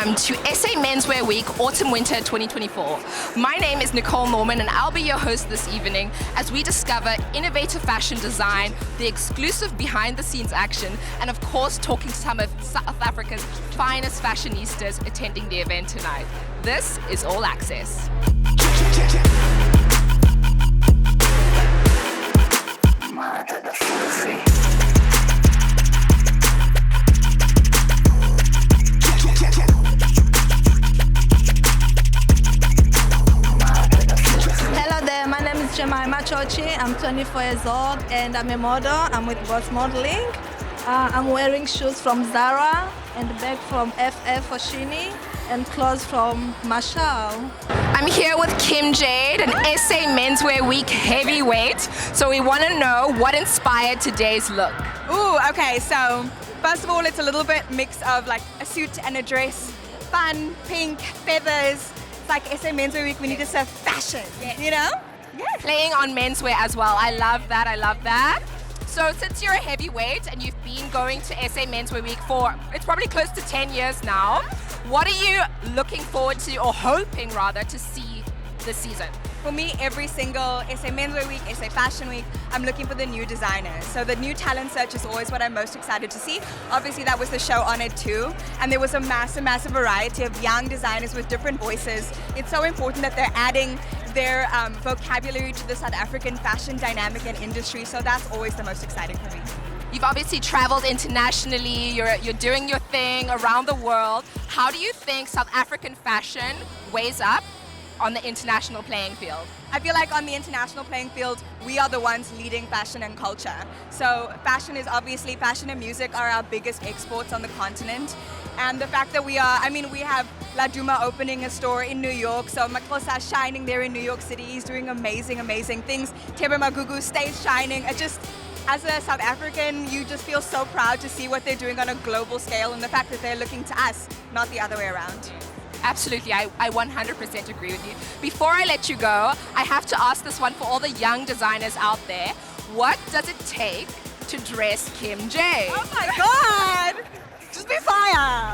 welcome to SA Menswear Week Autumn-Winter 2024. My name is Nicole Norman and I'll be your host this evening as we discover innovative fashion design, the exclusive behind-the-scenes action, and of course talking to some of South Africa's finest fashionistas attending the event tonight. This is All Access. 𝐓𝐇𝐄 I'm 24 years old and I'm a model. I'm with Boss Modeling. I'm wearing shoes from Zara and a bag from 𝐓𝐹 for Sheeny and clothes from Marshall. I'm here with Kim Jade, an SA Menswear Week heavyweight. So we want to know what inspired today's look. Ooh, okay, so first of all, it's a little bit mix of like a suit and a dress, fun, pink, feathers. It's like SA Menswear Week, we need to serve fashion, you know? Yes. Playing on menswear as well. I love that, I love that. So since you're a heavyweight and you've been going to SA Menswear Week for, it's probably close to 10 years now, what are you looking forward to, or hoping rather, to see this season? For me, every single SA Menswear Week, SA Fashion Week, I'm looking for the new designers. So the new talent search is always what I'm most excited to see. Obviously, that was the show on it too. And there was a massive variety of young designers with different voices. It's so important that they're adding their vocabulary to the South African fashion dynamic and industry. So that's always the most exciting for me. You've obviously traveled internationally, you're doing your thing around the world. How do you think South African fashion weighs up on the international playing field? I feel like on the international playing field, we are the ones leading fashion and culture. So fashion and music are our biggest exports on the continent. And the fact that we have La Duma opening a store in New York, so Makosa is shining there in New York City. He's doing amazing things. Thebe Magugu stays shining. As a South African, you just feel so proud to see what they're doing on a global scale and the fact that they're looking to us, not the other way around. Absolutely, I 100% agree with you. Before I let you go, I have to ask this one for all the young designers out there. What does it take to dress Kim Jade? Oh my God! Just be fire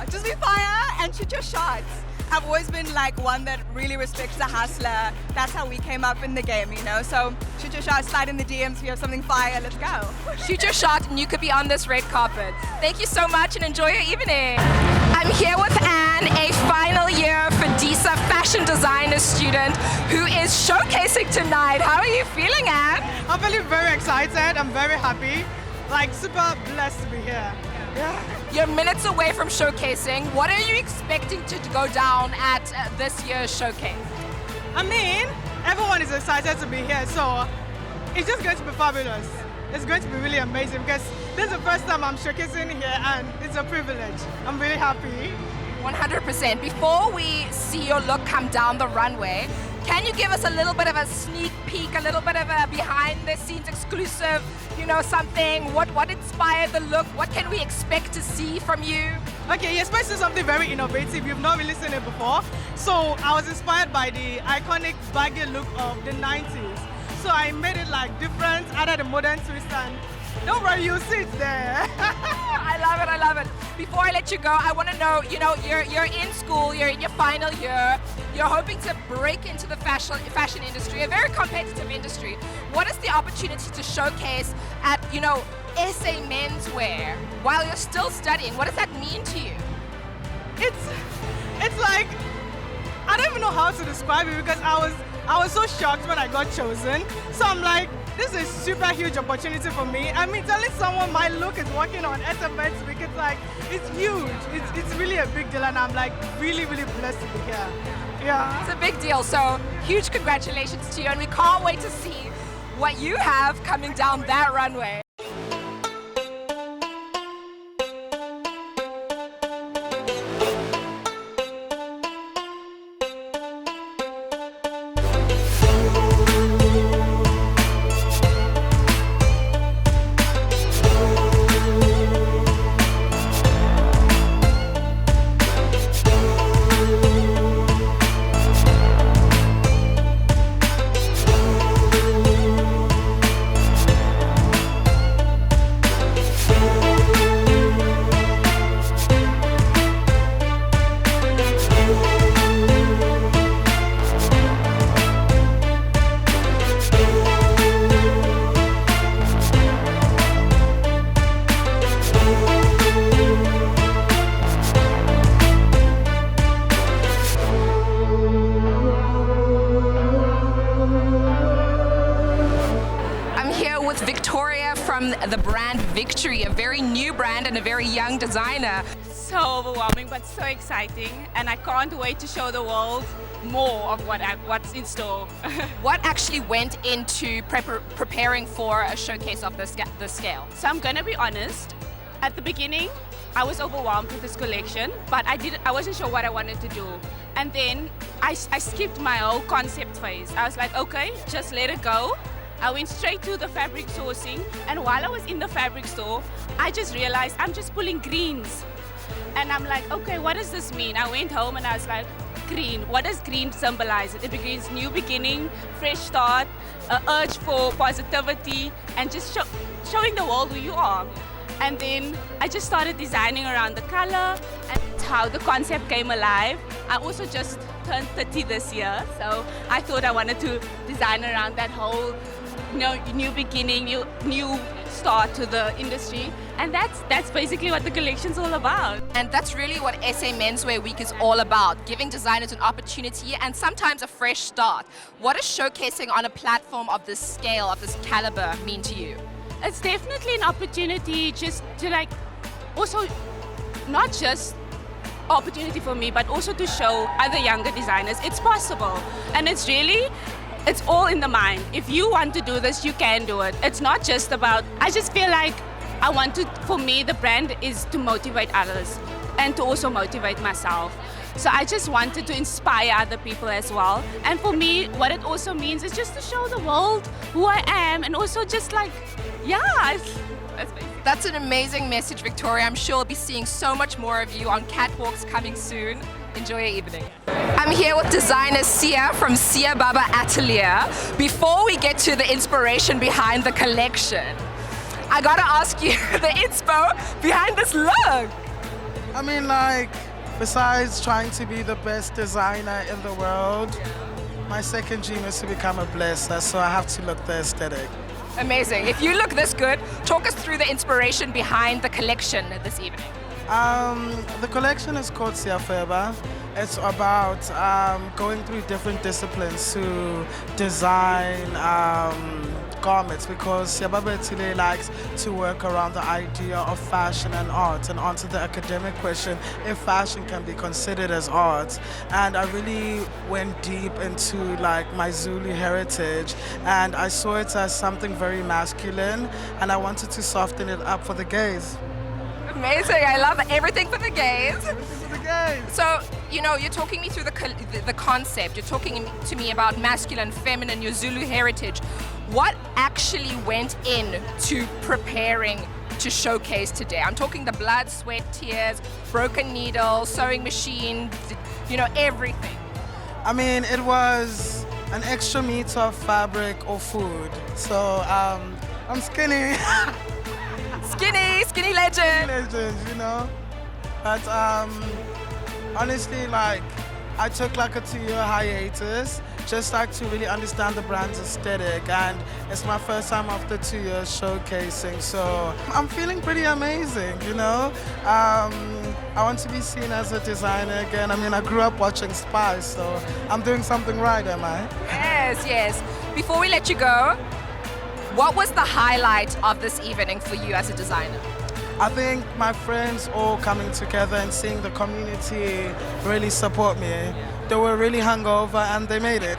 and shoot your shots. I've always been like one that really respects the hustler. That's how we came up in the game, you know? So shoot your shot, slide in the DMs, if you have something fire, let's go. Shoot your shot and you could be on this red carpet. Thank you so much and enjoy your evening. I'm here with Anne, a final year 𝐓𝐇𝐄 fashion designer student who is showcasing tonight. How are you feeling, Anne? I'm feeling very excited. I'm very happy. Like super blessed to be here. Yeah. You're minutes away from showcasing. What are you expecting to go down at this year's showcase? I mean, everyone is excited to be here, so it's just going to be fabulous. It's going to be really amazing because this is the first time I'm showcasing here and it's a privilege. I'm really happy. 100%. Before we see your look come down the runway, can you give us a little bit of a sneak peek, a little bit of a behind-the-scenes exclusive, you know, something? What inspired the look? What can we expect to see from you? Okay, you expect to see something very innovative. You've not really seen it before. So I was inspired by the iconic baggy look of the 90s. So I made it like different, added a modern twist, and don't worry, you'll see it there. I love it. Before I let you go, I want to know, you know, you're in school, you're in your final year, you're hoping to break into the fashion industry, a very competitive industry. What is the opportunity to showcase at, you know, SA Menswear while you're still studying? What does that mean to you? It's like, I don't even know how to describe it because I was so shocked when I got chosen. So I'm like, this is a super huge opportunity for me. I mean, telling someone my look is working on SA Menswear Week, it's like, it's huge. It's really a big deal and I'm like really blessed to be here. Yeah. It's a big deal, so huge congratulations to you and we can't wait to see what you have coming down that runway. with Victoria from the brand Victory, a very new brand and a very young designer. So overwhelming, but so exciting, and I can't wait to show the world more of what's in store. What actually went into preparing for a showcase of this scale? So I'm gonna be honest, at the beginning, I was overwhelmed with this collection, but I wasn't sure what I wanted to do. And then I skipped my whole concept phase. I was like, okay, just let it go. I went straight to the fabric sourcing, and while I was in the fabric store, I just realized I'm just pulling greens. And I'm like, okay, what does this mean? I went home and I was like, green, what does green symbolize? It means new beginning, fresh start, urge for positivity, and just showing the world who you are. And then I just started designing around the color and how the concept came alive. I also just turned 30 this year, so I thought I wanted to design around that whole new beginning, new start to the industry. And that's basically what the collection's all about. And that's really what SA Menswear Week is all about, giving designers an opportunity and sometimes a fresh start. What does showcasing on a platform of this scale, of this caliber, mean to you? It's definitely an opportunity just to also not just opportunity for me, but also to show other younger designers it's possible. And it's all in the mind. If you want to do this, you can do it. It's not just about, I just feel like for me, the brand is to motivate others and to also motivate myself. So I just wanted to inspire other people as well. And for me, what it also means is just to show the world who I am, and also just That's an amazing message, Victoria. I'm sure we'll be seeing so much more of you on catwalks coming soon. Enjoy your evening. I'm here with designer Sia from 𝐂𝐀𝐄 Atelier. Before we get to the inspiration behind the collection, I gotta ask you the inspo behind this look. I mean, besides trying to be the best designer in the world, my second dream is to become a blesser, so I have to look the aesthetic. Amazing. If you look this good, talk us through the inspiration behind the collection this evening. The collection is called 𝐂𝐀𝐄. It's about going through different disciplines to design garments, because 𝐂𝐀𝐄 likes to work around the idea of fashion and art and answer the academic question if fashion can be considered as art. And I really went deep into my Zulu heritage, and I saw it as something very masculine, and I wanted to soften it up for the gays. Amazing. I love everything for the gays. Everything for the gays. So, you're talking me through the concept. You're talking to me about masculine, feminine, your Zulu heritage. What actually went into preparing to showcase today? I'm talking the blood, sweat, tears, broken needles, sewing machine, everything. I mean, it was an extra meter of fabric or food. So I'm skinny. Skinny legend. Legend, But honestly, I took a 2-year hiatus, just to really understand the brand's aesthetic, and it's my first time after 2 years showcasing, so I'm feeling pretty amazing, I want to be seen as a designer again. I mean, I grew up watching Spy, so I'm doing something right, am I? Yes. Before we let you go, what was the highlight of this evening for you as a designer? I think my friends all coming together and seeing the community really support me. They were really hungover and they made it.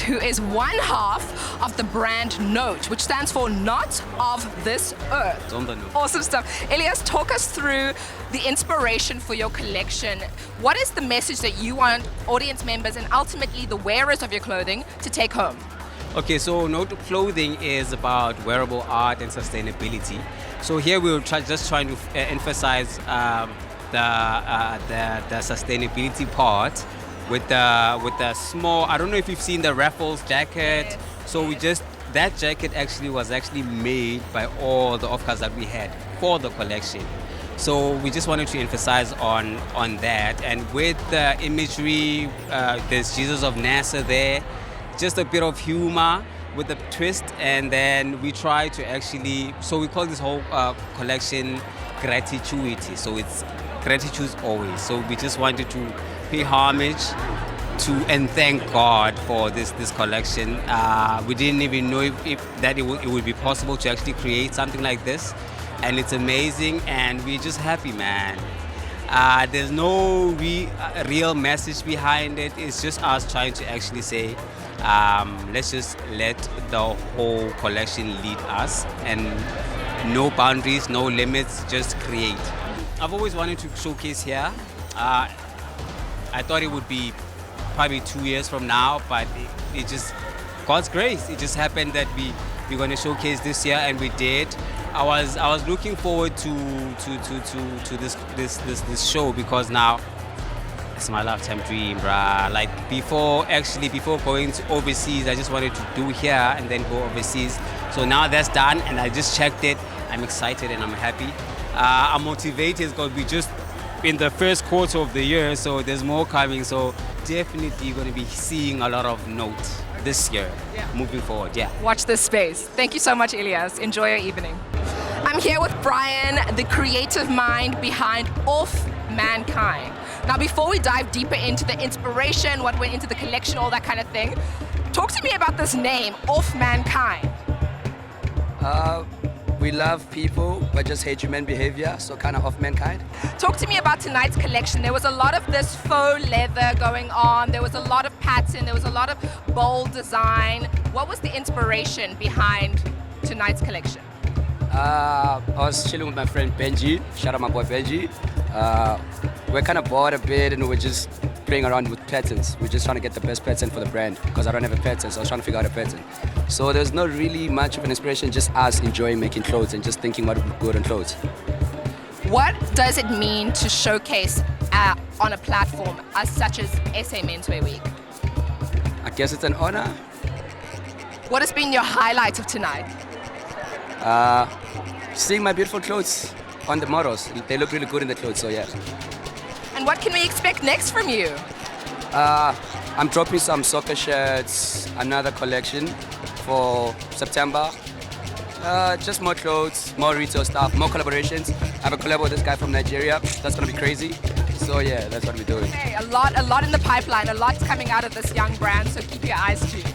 who is one half of the brand Note, which stands for Not of This Earth. Awesome stuff. Elias, talk us through the inspiration for your collection. What is the message that you want audience members and ultimately the wearers of your clothing to take home? Okay, so Note clothing is about wearable art and sustainability. So here we're just trying to emphasize the sustainability part with the small. I don't know if you've seen the Raffles jacket. Yes. So that jacket was made by all the off-cuts that we had for the collection. So we just wanted to emphasize on that, and with the imagery, there's Jesus of Nazareth there, just a bit of humor with a twist, and then we try to so we call this whole collection Gratituity. So it's gratitude always. So we just wanted to pay homage to and thank God for this collection. We didn't even know if it would be possible to actually create something like this, and it's amazing, and we're just happy, man. There's no real message behind it. It's just us trying to actually say, let's just let the whole collection lead us, and no boundaries, no limits, just create. I've always wanted to showcase here. I thought it would be probably 2 years from now, but it just, God's grace, it just happened that we're going to showcase this year, and we did. I was looking forward to this show, because now it's my lifetime dream, bruh. Like before going to overseas, I just wanted to do here and then go overseas. So now that's done, and I just checked it. I'm excited and I'm happy. I'm motivated because we just in the first quarter of the year, so there's more coming. So definitely going to be seeing a lot of Note this year, moving forward. Yeah. Watch this space. Thank you so much, Elias. Enjoy your evening. I'm here with Brian, the creative mind behind 𝐓𝐇𝐄. Now, before we dive deeper into the inspiration, what went into the collection, all that kind of thing, talk to me about this name, 𝐓𝐇𝐄. We love people, but just hate human behavior, so kind of 𝐓𝐇𝐄. Talk to me about tonight's collection. There was a lot of this faux leather going on. There was a lot of pattern. There was a lot of bold design. What was the inspiration behind tonight's collection? I was chilling with my friend Benji. Shout out my boy Benji. We're kind of bored a bit, and we're just playing around with patterns. We're just trying to get the best pattern for the brand, because I don't have a pattern, so I was trying to figure out a pattern. So there's not really much of an inspiration, just us enjoying making clothes and just thinking what would look good on clothes. What does it mean to showcase on a platform such as SA Menswear Week? I guess it's an honor. What has been your highlight of tonight? Seeing my beautiful clothes on the models. They look really good in the clothes, so yeah. And what can we expect next from you? I'm dropping some soccer shirts, another collection for September. Just more clothes, more retail stuff, more collaborations. I have a collab with this guy from Nigeria. That's gonna be crazy. So yeah, that's what we're doing. Okay, a lot in the pipeline, a lot's coming out of this young brand, so keep your eyes tuned.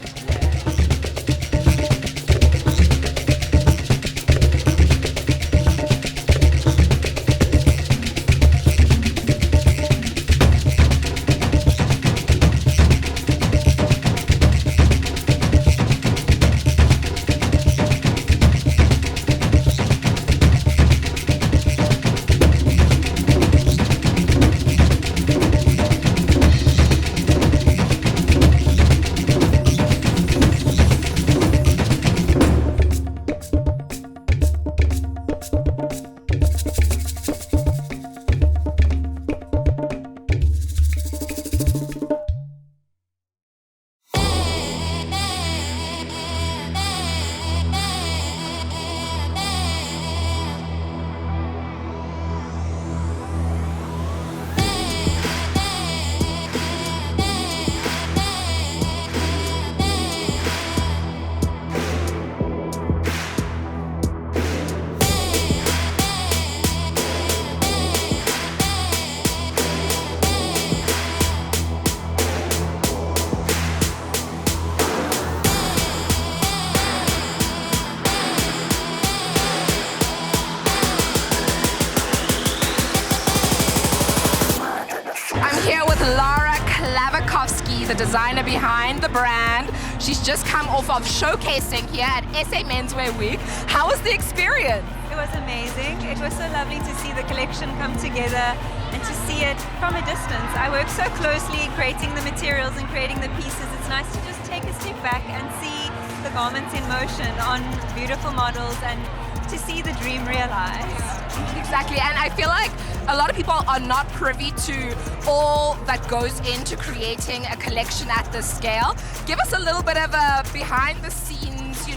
the designer behind the brand. She's just come off of showcasing here at SA Menswear Week. How was the experience? It was amazing. It was so lovely to see the collection come together and to see it from a distance. I work so closely creating the materials and creating the pieces. It's nice to just take a step back and see the garments in motion on beautiful models and to see the dream realized. Exactly, and I feel like a lot of people are not privy to all that goes into creating a collection at this scale. Give us a little bit of a behind the scenes,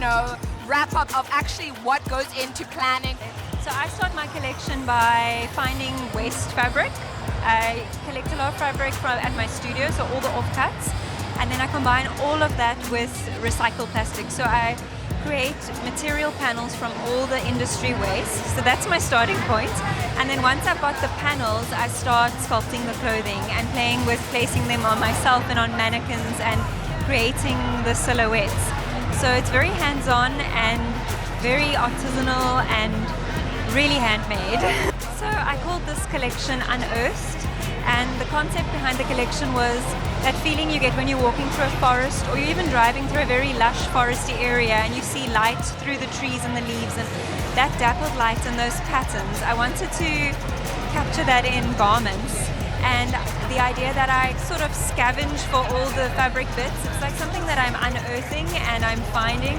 wrap up of actually what goes into planning. So I start my collection by finding waste fabric. I collect a lot of fabric at my studio, so all the offcuts, and then I combine all of that with recycled plastic. So I create material panels from all the industry waste. So that's my starting point. And then once I've got the panels, I start sculpting the clothing and playing with placing them on myself and on mannequins and creating the silhouettes. So it's very hands-on and very artisanal and really handmade. So I called this collection Unearthed, and the concept behind the collection was that feeling you get when you're walking through a forest or you're even driving through a very lush foresty area and you see light through the trees and the leaves, and that dappled light and those patterns. I wanted to capture that in garments, and the idea that I sort of scavenge for all the fabric bits, it's like something that I'm unearthing and I'm finding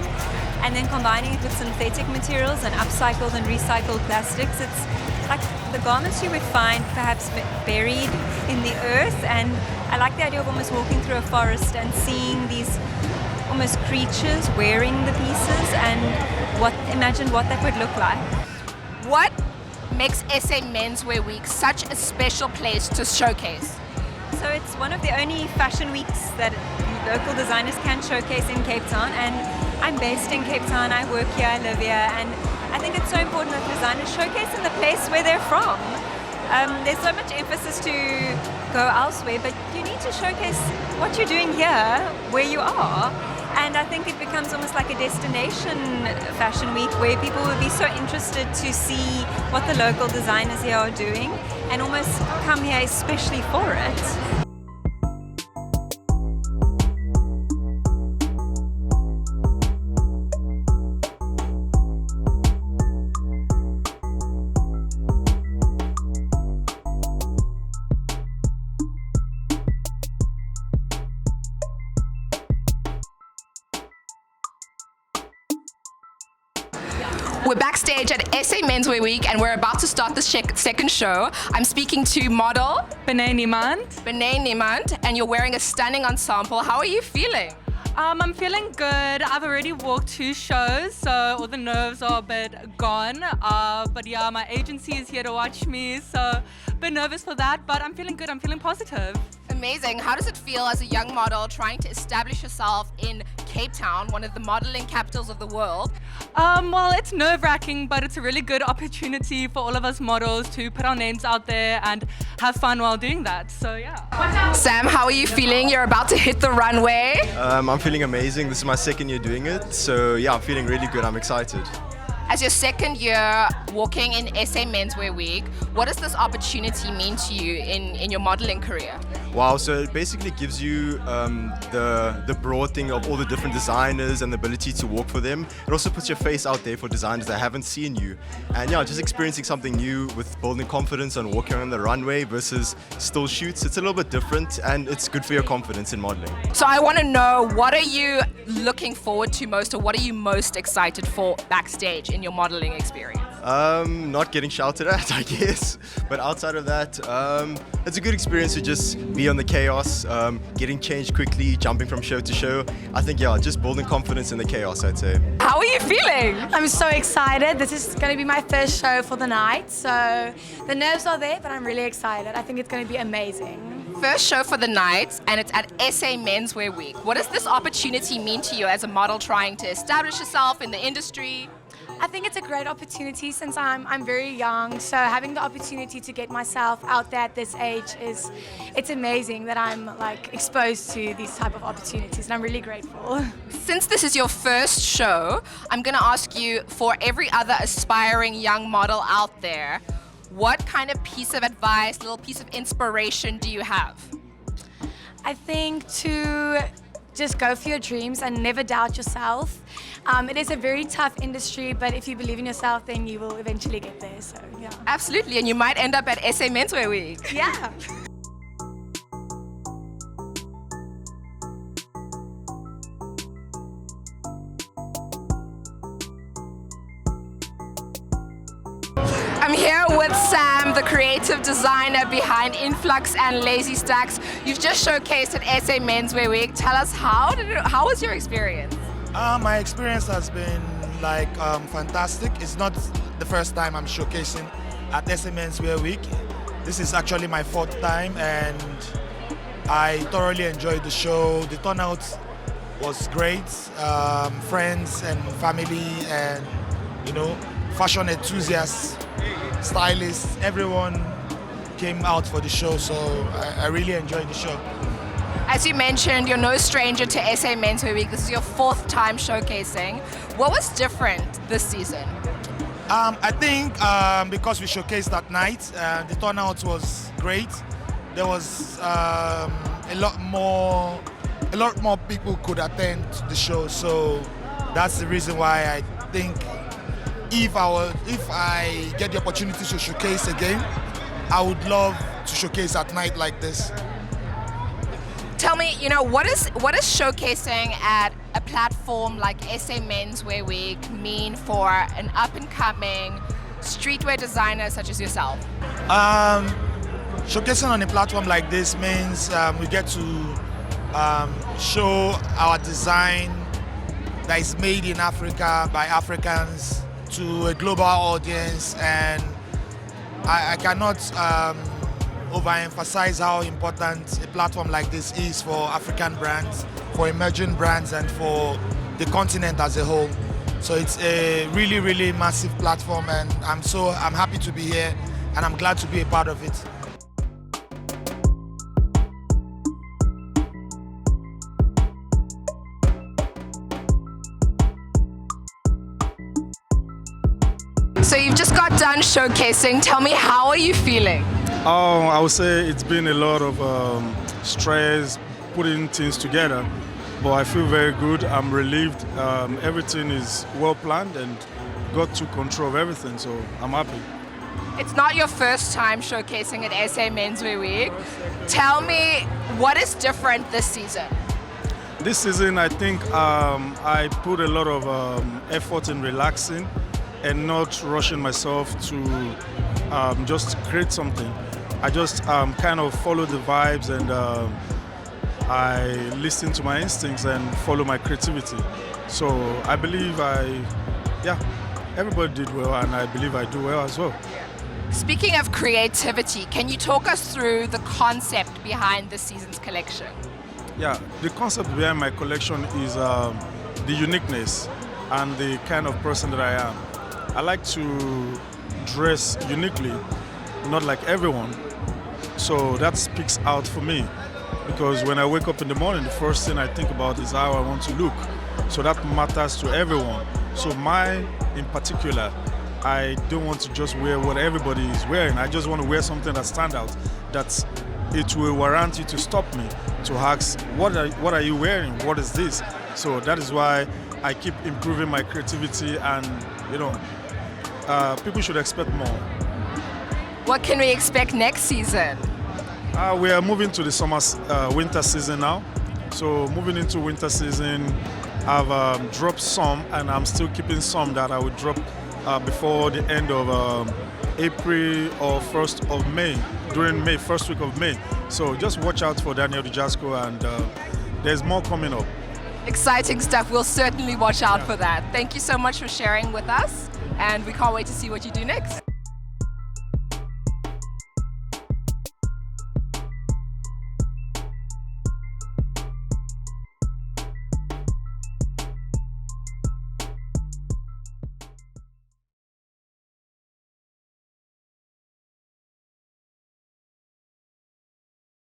and then combining it with synthetic materials and upcycled and recycled plastics. It's like the garments you would find perhaps buried in the earth, and I like the idea of almost walking through a forest and seeing these almost creatures wearing the pieces and imagine what that would look like. What makes SA Menswear Week such a special place to showcase? So it's one of the only fashion weeks that local designers can showcase in Cape Town, and I'm based in Cape Town, I work here, I live here, and I think it's so important that designers showcase in the place where they're from. There's so much emphasis to go elsewhere, but you need to showcase what you're doing here, where you are. And I think it becomes almost like a destination fashion week where people would be so interested to see what the local designers here are doing and almost come here especially for it. We're backstage at SA Menswear Week and we're about to start the second show. I'm speaking to model Bené Niemand, and you're wearing a stunning ensemble. How are you feeling? I'm feeling good. I've already walked 2 shows, so all the nerves are a bit gone. But yeah, my agency is here to watch me, so a bit nervous for that, but I'm feeling good. I'm feeling positive. Amazing. How does it feel as a young model trying to establish yourself in Cape Town, one of the modeling capitals of the world? Well, it's nerve-wracking, but it's a really good opportunity for all of us models to put our names out there and have fun while doing that. So yeah. Sam, how are you feeling? You're about to hit the runway. I'm feeling amazing. This is my second year doing it. So yeah, I'm feeling really good. I'm excited. As your second year walking in SA Menswear Week, what does this opportunity mean to you in your modeling career? Wow, so it basically gives you the broad thing of all the different designers and the ability to walk for them. It also puts your face out there for designers that haven't seen you. And yeah, just experiencing something new with building confidence and walking on the runway versus still shoots. It's a little bit different and it's good for your confidence in modeling. So I want to know, what are you looking forward to most, or what are you most excited for backstage in your modeling experience? Not getting shouted at, I guess. But outside of that, it's a good experience to just be on the chaos, getting changed quickly, jumping from show to show. I think, yeah, just building confidence in the chaos, I'd say. How are you feeling? I'm so excited. This is going to be my first show for the night. So the nerves are there, but I'm really excited. I think it's going to be amazing. First show for the night, and it's at SA Menswear Week. What does this opportunity mean to you as a model trying to establish yourself in the industry? I think it's a great opportunity since I'm very young, so having the opportunity to get myself out there at this age it's amazing that I'm like exposed to these type of opportunities, and I'm really grateful. Since this is your first show, I'm going to ask you, for every other aspiring young model out there, what kind of piece of advice, little piece of inspiration do you have? I think to just go for your dreams and never doubt yourself. It is a very tough industry, but if you believe in yourself, then you will eventually get there. So yeah. Absolutely, and you might end up at SA Menswear Week. Yeah. I'm here with Sam, the creative designer behind Influx and Lazy Stacks. You've just showcased at SA Menswear Week. Tell us how was your experience? My experience has been like fantastic. It's not the first time I'm showcasing at SA Menswear Week. This is actually my 4th time, and I thoroughly enjoyed the show. The turnout was great. Friends and family, and fashion enthusiasts, stylists, everyone came out for the show, so I really enjoyed the show. As you mentioned, you're no stranger to SA Menswear Week. This is your 4th time showcasing. What was different this season? I think because we showcased at night, the turnout was great. There was a lot more people could attend the show, so that's the reason why I think if I get the opportunity to showcase again, I would love to showcase at night like this. Tell me, what is showcasing at a platform like SA Menswear Week mean for an up-and-coming streetwear designer such as yourself? Showcasing on a platform like this means we get to show our design that is made in Africa by Africans to a global audience, and I cannot overemphasize how important a platform like this is for African brands, for emerging brands, and for the continent as a whole. So it's a really, really massive platform, and I'm happy to be here, and I'm glad to be a part of it. So you've just got done showcasing. Tell me, how are you feeling? I would say it's been a lot of stress putting things together, but I feel very good. I'm relieved. Everything is well planned and got to control of everything, so I'm happy. It's not your first time showcasing at SA Menswear Week. Tell me, what is different this season? This season, I think I put a lot of effort in relaxing and not rushing myself to just create something. I just kind of follow the vibes, and I listen to my instincts and follow my creativity. So I believe everybody did well, and I believe I do well as well. Speaking of creativity, can you talk us through the concept behind this season's collection? Yeah, the concept behind my collection is the uniqueness and the kind of person that I am. I like to dress uniquely, not like everyone. So that speaks out for me, because when I wake up in the morning, the first thing I think about is how I want to look. So that matters to everyone. So mine in particular, I don't want to just wear what everybody is wearing. I just want to wear something that stands out, that it will warrant you to stop me, to ask, what are you wearing? What is this? So that is why I keep improving my creativity, and people should expect more. What can we expect next season? We are moving to the winter season now. So moving into winter season, I've dropped some, and I'm still keeping some that I will drop before the end of April or 1st of May, during May, first week of May. So just watch out for 𝐷aniel_, and there's more coming up. Exciting stuff. We'll certainly watch out for that. Thank you so much for sharing with us, and we can't wait to see what you do next.